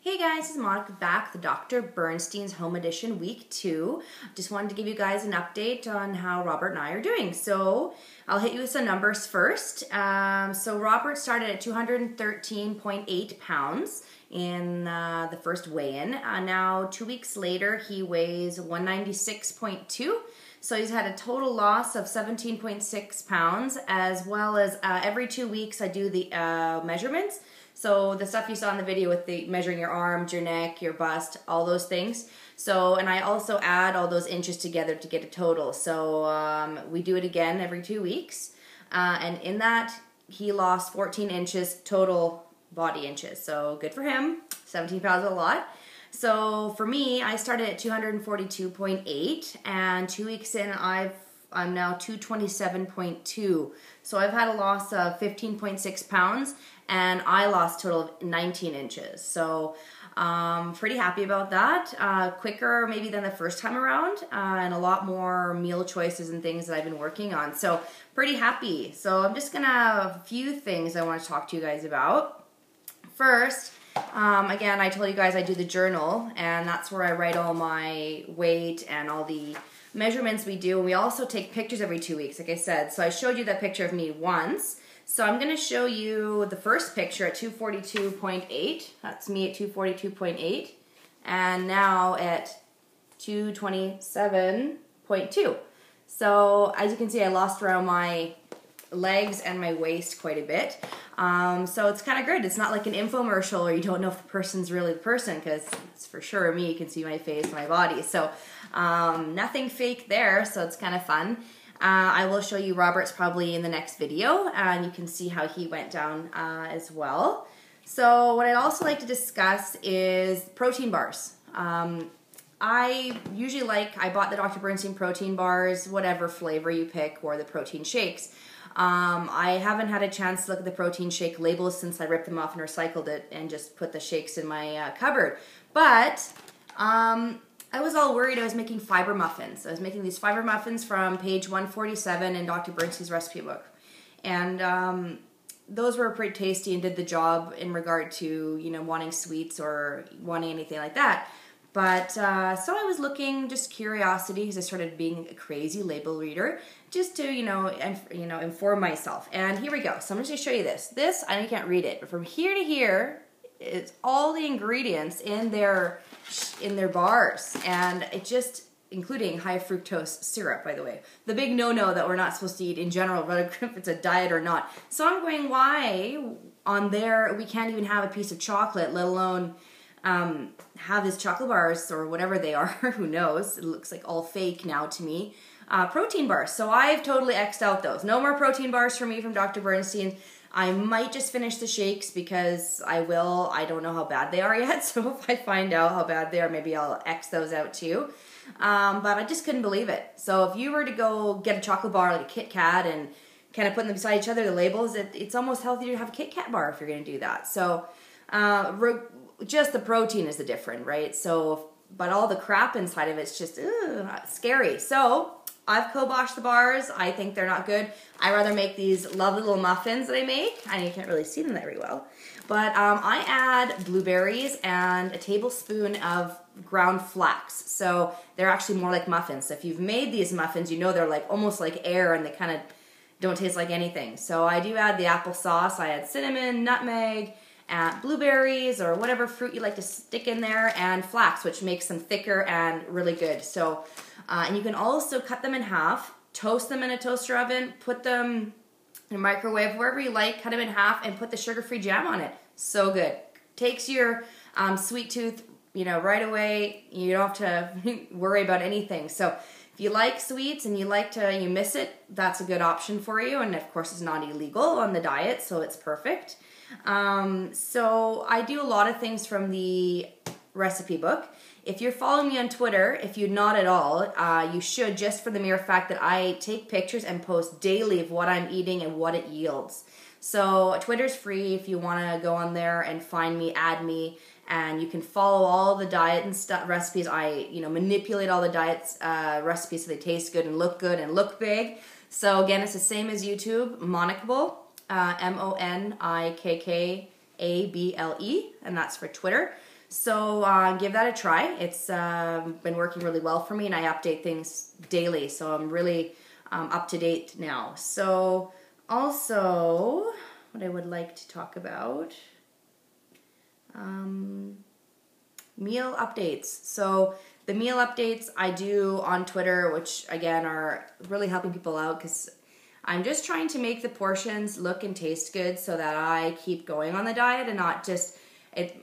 Hey guys, this is Monica back with Dr. Bernstein's Home Edition Week 2. Just wanted to give you guys an update on how Robert and I are doing. So I'll hit you with some numbers first. So Robert started at 213.8 pounds in the first weigh-in. Now 2 weeks later he weighs 196.2. So he's had a total loss of 17.6 pounds, as well as every 2 weeks I do the measurements. So the stuff you saw in the video with the measuring your arms, your neck, your bust, all those things. So, and I also add all those inches together to get a total. So we do it again every 2 weeks. And in that, he lost 14 inches total body inches. So good for him. 17 pounds is a lot. So for me, I started at 242.8, and 2 weeks in, I'm now 227.2. So I've had a loss of 15.6 pounds, and I lost a total of 19 inches. So pretty happy about that. Quicker maybe than the first time around, and a lot more meal choices and things that I've been working on. So pretty happy. So I'm just gonna have a few things I want to talk to you guys about. First, again, I told you guys I do the journal, and that's where I write all my weight and all the measurements we do. And we also take pictures every 2 weeks, like I said. So I showed you that picture of me once. So I'm going to show you the first picture at 242.8. That's me at 242.8. And now at 227.2. So as you can see, I lost around my legs and my waist quite a bit. So it's kind of good. It's not like an infomercial or you don't know if the person's really the person, because it's for sure me. You can see my face and my body. So nothing fake there, so it's kind of fun. I will show you Robert's probably in the next video, and you can see how he went down as well. So what I'd also like to discuss is protein bars. I bought the Dr. Bernstein protein bars, whatever flavor you pick, or the protein shakes. I haven't had a chance to look at the protein shake labels since I ripped them off and recycled it and just put the shakes in my cupboard. But I was all worried I was making fiber muffins. I was making these fiber muffins from page 147 in Dr. Bernstein's recipe book. And those were pretty tasty and did the job in regard to, you know, wanting sweets or wanting anything like that. But so I was looking, just curiosity, because I started being a crazy label reader, just to inform myself. And here we go. So I'm just going to show you this. This, I know you can't read it, but from here to here, it's all the ingredients in their bars, and it just including high fructose syrup, by the way. The big no-no that we're not supposed to eat in general, whether if it's a diet or not. So I'm going, why on there we can't even have a piece of chocolate, let alone have these chocolate bars or whatever they are. Who knows? It looks like all fake now to me. Protein bars. So I've totally X'd out those. No more protein bars for me from Dr. Bernstein. I might just finish the shakes because I will. I don't know how bad they are yet. So if I find out how bad they are, maybe I'll X those out too. But I just couldn't believe it. So if you were to go get a chocolate bar like a Kit Kat and kind of put them beside each other, the labels, it's almost healthier to have a Kit Kat bar if you're going to do that. So just the protein is the different, right? So, but all the crap inside of it's just scary. So I've kiboshed the bars. I think they're not good. I rather make these lovely little muffins that I make. I know you can't really see them very well. But I add blueberries and a tablespoon of ground flax. So they're actually more like muffins. So if you've made these muffins, you know they're like almost like air, and they kind of don't taste like anything. So I do add the applesauce. I add cinnamon, nutmeg, blueberries, or whatever fruit you like to stick in there, and flax, which makes them thicker and really good. So, and you can also cut them in half, toast them in a toaster oven, put them in a microwave, wherever you like, cut them in half, and put the sugar-free jam on it. So good. Takes your sweet tooth, right away. You don't have to worry about anything. So if you like sweets and you miss it, that's a good option for you. And of course, it's not illegal on the diet, so it's perfect. So I do a lot of things from the recipe book. If you're following me on Twitter, if you're not at all, you should, just for the mere fact that I take pictures and post daily of what I'm eating and what it yields. So Twitter's free. If you want to go on there and find me, add me, and you can follow all the diet and stuff recipes. I manipulate all the diets recipes so they taste good and look big. So again, it's the same as YouTube, Monicable. Monikable, and that's for Twitter. So give that a try. It's been working really well for me, and I update things daily, so I'm really up to date now. So also, what I would like to talk about, meal updates. So the meal updates I do on Twitter, which again are really helping people out, because I'm just trying to make the portions look and taste good so that I keep going on the diet and not just,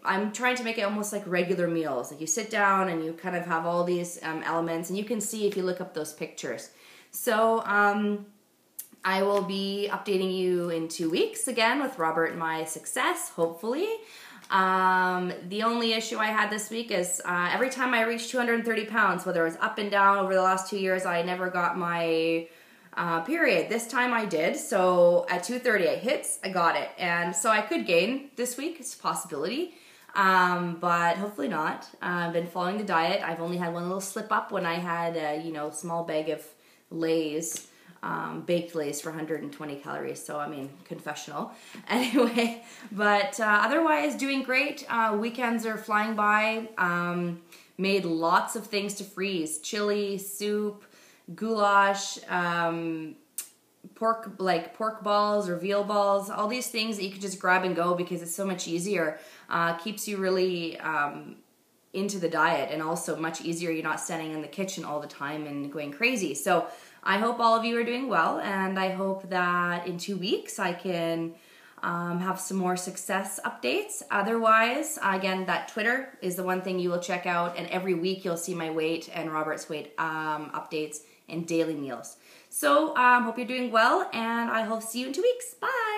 I'm trying to make it almost like regular meals. Like you sit down and you kind of have all these elements, and you can see if you look up those pictures. So I will be updating you in 2 weeks again with Robert and my success, hopefully. The only issue I had this week is every time I reached 230 pounds, whether it was up and down over the last 2 years, I never got my period. This time I did. So at 230 I got it. And so I could gain this week. It's a possibility. But hopefully not. I've been following the diet. I've only had one little slip up when I had a small bag of Lay's, baked Lay's for 120 calories. So, I mean, confessional. Anyway, but otherwise doing great. Weekends are flying by. Made lots of things to freeze. Chili, soup, goulash, pork balls or veal balls, all these things that you can just grab and go because it's so much easier. Keeps you really into the diet, and also much easier. You're not standing in the kitchen all the time and going crazy. So I hope all of you are doing well, and I hope that in 2 weeks I can have some more success updates. Otherwise, again, that Twitter is the one thing you will check out, and every week you'll see my weight and Robert's weight updates and daily meals. So hope you're doing well, and I hope to see you in 2 weeks. Bye!